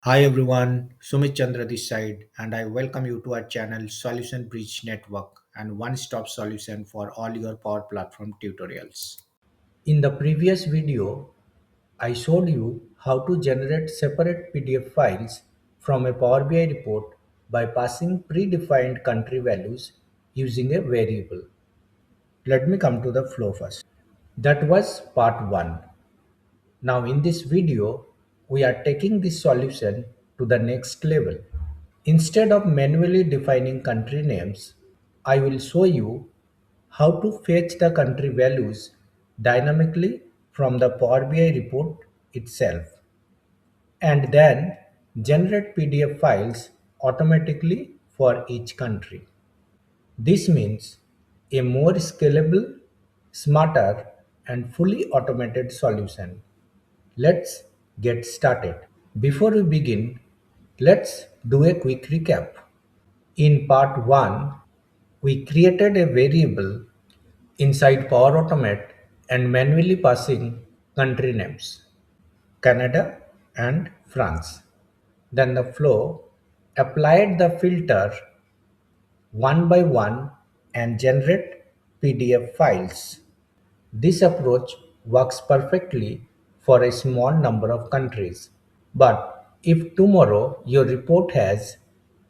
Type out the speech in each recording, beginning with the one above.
Hi everyone, Sumit Chandra this side, and I welcome you to our channel Solution Bridge Network and one-stop solution for all your Power Platform tutorials. In the previous video, I showed you how to generate separate PDF files from a Power BI report by passing predefined country values using a variable. Let me come to the flow first. That was part 1. Now in this video, we are taking this solution to the next level. Instead of manually defining country names, I will show you how to fetch the country values dynamically from the Power BI report itself and then generate PDF files automatically for each country. This means a more scalable, smarter, and fully automated solution. Let's get started. Before we begin, let's do a quick recap. In part 1, we created a variable inside Power Automate and manually passing country names Canada and France. Then the flow applied the filter one by one and generate PDF files. This approach works perfectly for a small number of countries. But if tomorrow your report has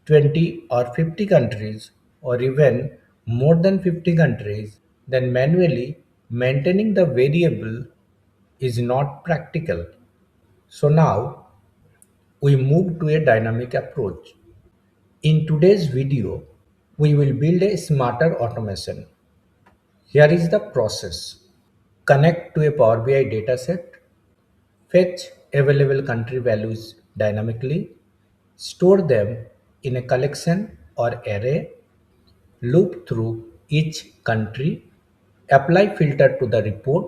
20 or 50 countries or even more than 50 countries, then manually maintaining the variable is not practical. So now we move to a dynamic approach. In today's video, we will build a smarter automation. Here is the process. Connect to a Power BI dataset, fetch available country values dynamically, store them in a collection or array, loop through each country, apply filter to the report,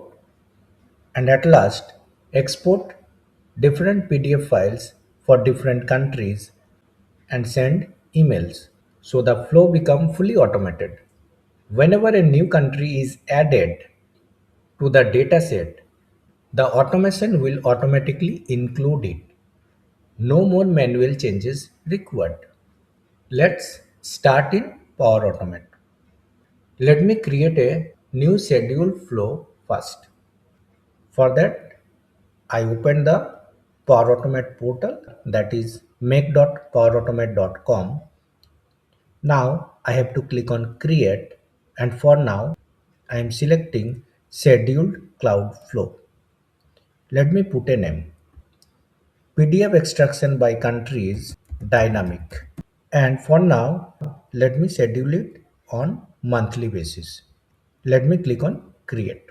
and at last export different PDF files for different countries and send emails. So the flow becomes fully automated. Whenever a new country is added to the dataset, the automation will automatically include it. No more manual changes required. Let's start in Power Automate. Let me create a new schedule flow first. For that, I open the Power Automate portal, that is make.powerautomate.com. Now I have to click on create, and for now I am selecting scheduled cloud flow. Let me put a name. PDF extraction by country is dynamic. And for now, let me schedule it on monthly basis. Let me click on create.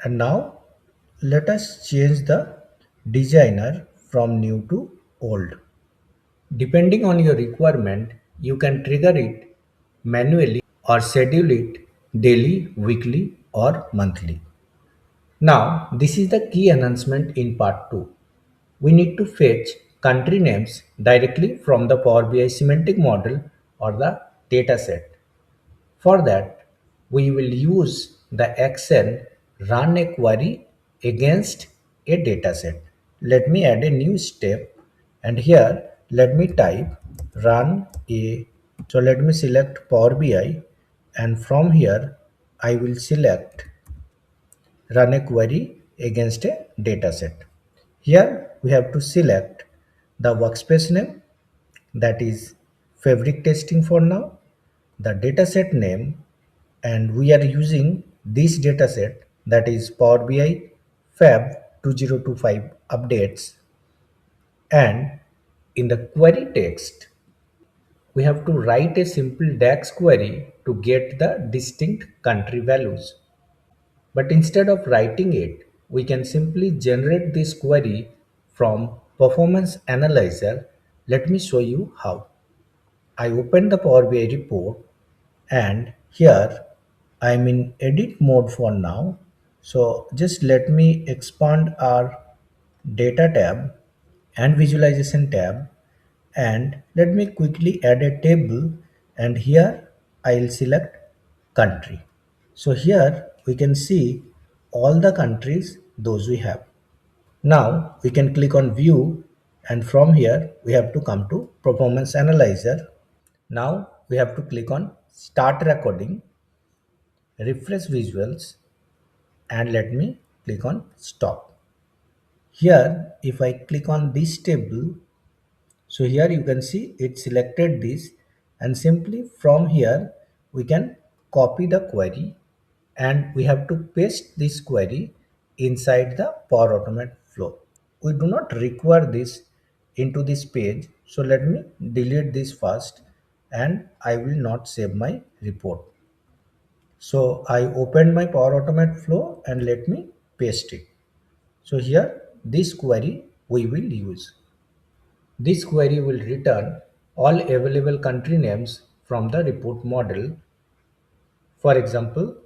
And now let us change the designer from new to old. Depending on your requirement, you can trigger it manually or schedule it daily, weekly, or monthly. Now, this is the key enhancement in part 2. We need to fetch country names directly from the Power BI semantic model or the dataset. For that, we will use the action run a query against a dataset. Let me add a new step, and here let me type run a. So let me select Power BI, and from here I will select run a query against a dataset. Here we have to select the workspace name, that is fabric testing for now, the dataset name, and we are using this dataset, that is Power BI Fab 2025 updates, and in the query text we have to write a simple DAX query to get the distinct country values. But instead of writing it, we can simply generate this query from Performance Analyzer. Let me show you how. I open the Power BI report, and here I am in edit mode for now. So just let me expand our data tab and visualization tab, and let me quickly add a table, and here I'll select country. So here we can see all the countries those we have. Now we can click on view and from here we have to come to performance analyzer. Now we have to click on start recording, refresh visuals, and let me click on stop. Here if I click on this table, so here you can see it selected this, and simply from here we can copy the query and we have to paste this query inside the Power Automate flow. We do not require this into this page, so let me delete this first and I will not save my report. So I opened my Power Automate flow and let me paste it. So here this query we will use. This query will return all available country names from the report model. For example,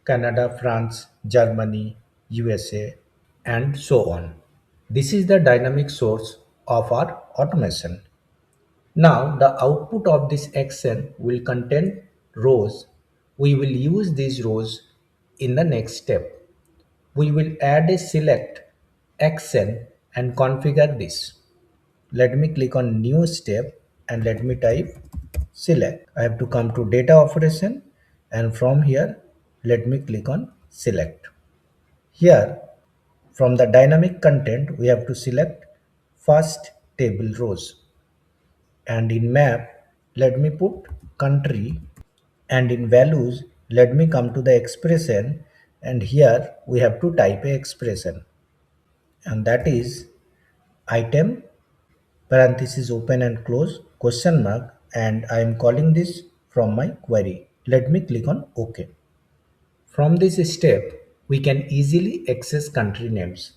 Canada, France, Germany, USA, and so on. This is the dynamic source of our automation. Now the output of this action will contain rows. We will use these rows in the next step. We will add a select action and configure this. Let me click on new step and let me type select. I have to come to data operation and from here let me click on select. Here from the dynamic content we have to select first table rows, and in map let me put country, and in values let me come to the expression, and here we have to type a expression, and that is item parenthesis open and close question mark, and I am calling this from my query. Let me click on OK. From this step we can easily access country names.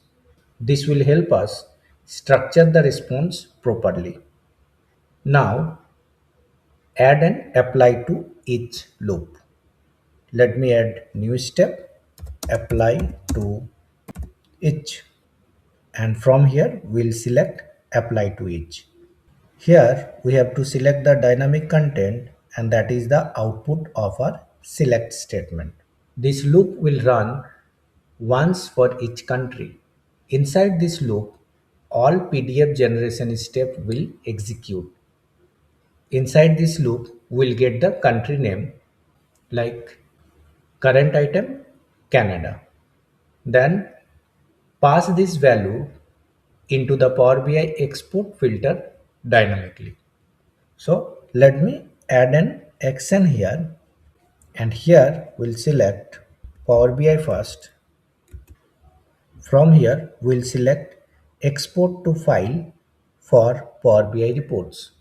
This will help us structure the response properly. Now add and apply to each loop. Let me add new step, apply to each, and from here we'll select apply to each. Here we have to select the dynamic content, and that is the output of our select statement. This loop will run once for each country. Inside this loop, all PDF generation step will execute. Inside this loop, we'll get the country name like current item Canada. Then pass this value into the Power BI export filter dynamically. So let me add an action here, and here we'll select Power BI first. From here we'll select export to file for Power BI reports.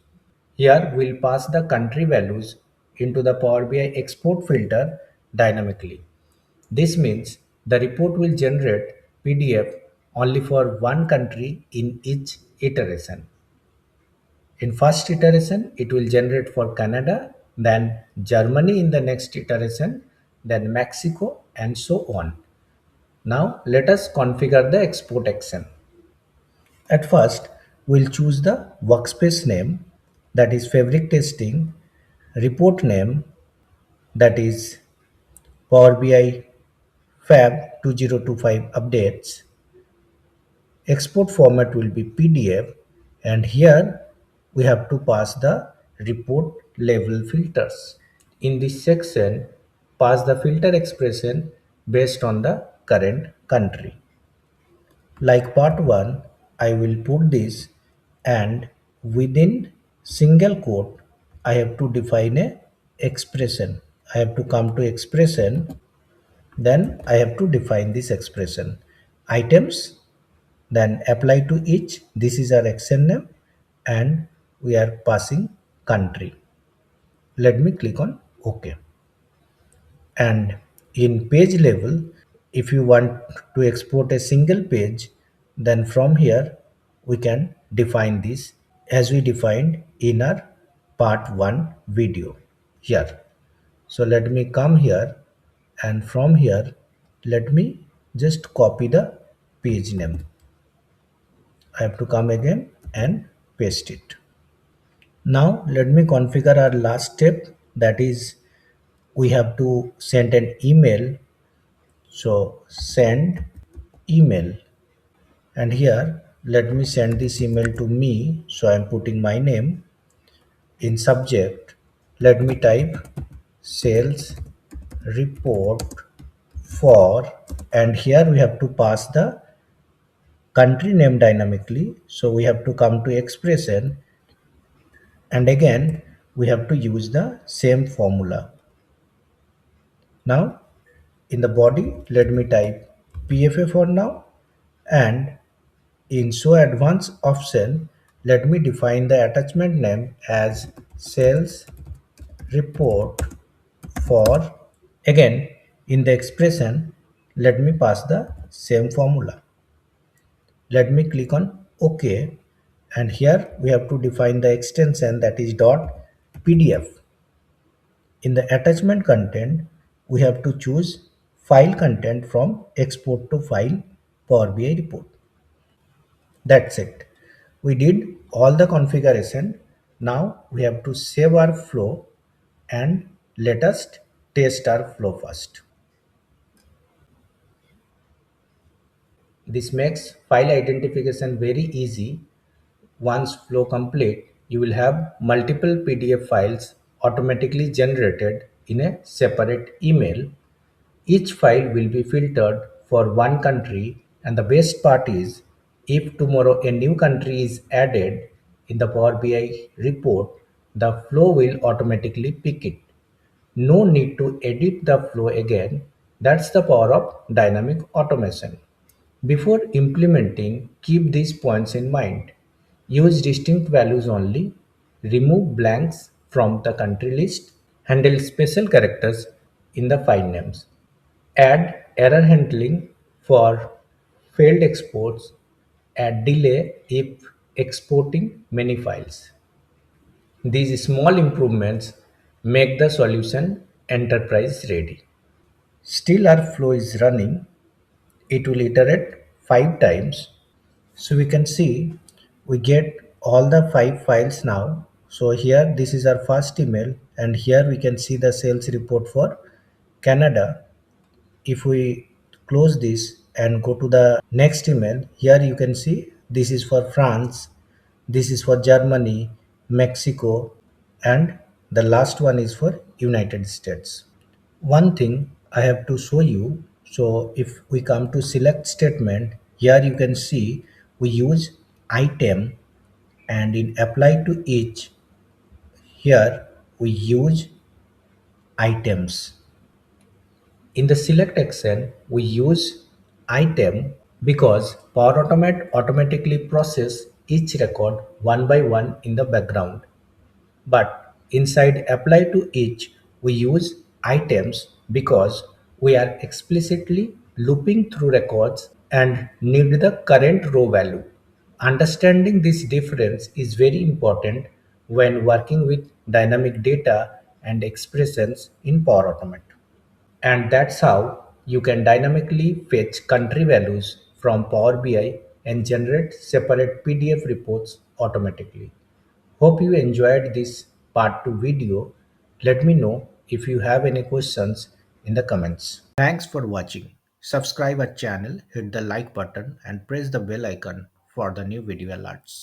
Here we'll pass the country values into the Power BI export filter dynamically. This means the report will generate PDF only for one country in each iteration. In first iteration, it will generate for Canada, then Germany in the next iteration, then Mexico, and so on. Now let us configure the export action. At first, we'll choose the workspace name, that is fabric testing, report name, that is Power BI Fab 2025 updates. Export format will be PDF, and here we have to pass the report level filters. In this section, pass the filter expression based on the current country. Like part 1, I will put this, and within single quote I have to define a expression. I have to come to expression, then I have to define this expression. Items, then apply to each. This is our action name, and we are passing country. Let me click on OK. And in page level, if you want to export a single page, then from here we can define this as we defined in our part 1 video here. So let me come here, and from here let me just copy the page name. I have to come again and paste it. Now let me configure our last step, that is we have to send an email. So send email, and here let me send this email to me. So I'm putting my name in subject. Let me type sales report for, and here we have to pass the country name dynamically. So we have to come to expression, and again we have to use the same formula. Now in the body, let me type PFA for now, and in show advanced option, let me define the attachment name as sales report for. Again, in the expression, let me pass the same formula. Let me click on OK, and here we have to define the extension, that is .pdf. In the attachment content, we have to choose file content from export to file Power BI report. That's it. We did all the configuration. Now we have to save our flow, and let us test our flow first. This makes file identification very easy. Once flow complete, you will have multiple PDF files automatically generated in a separate email. Each file will be filtered for one country, and the best part is, if tomorrow a new country is added in the Power BI report, the flow will automatically pick it. No need to edit the flow again. That's the power of dynamic automation. Before implementing, keep these points in mind. Use distinct values only, remove blanks from the country list, handle special characters in the file names, add error handling for failed exports, add delay if exporting many files. These small improvements make the solution enterprise ready. Still our flow is running. It will iterate 5 times. So we can see we get all the 5 files now. So here this is our first email, and here we can see the sales report for Canada. If we close this and go to the next email, here you can see this is for France, this is for Germany, Mexico, and the last one is for United States. One thing I have to show you. So if we come to select statement, here you can see we use item, and in apply to each, here we use items. In the select action, we use item because Power Automate automatically process each record one by one in the background. But inside apply to each, we use items because we are explicitly looping through records and need the current row value. Understanding this difference is very important when working with dynamic data and expressions in Power Automate. And that's how you can dynamically fetch country values from Power BI and generate separate PDF reports automatically. Hope you enjoyed this part 2 video. Let me know if you have any questions in the comments. Thanks for watching. Subscribe our channel, hit the like button and press the bell icon for the new video alerts.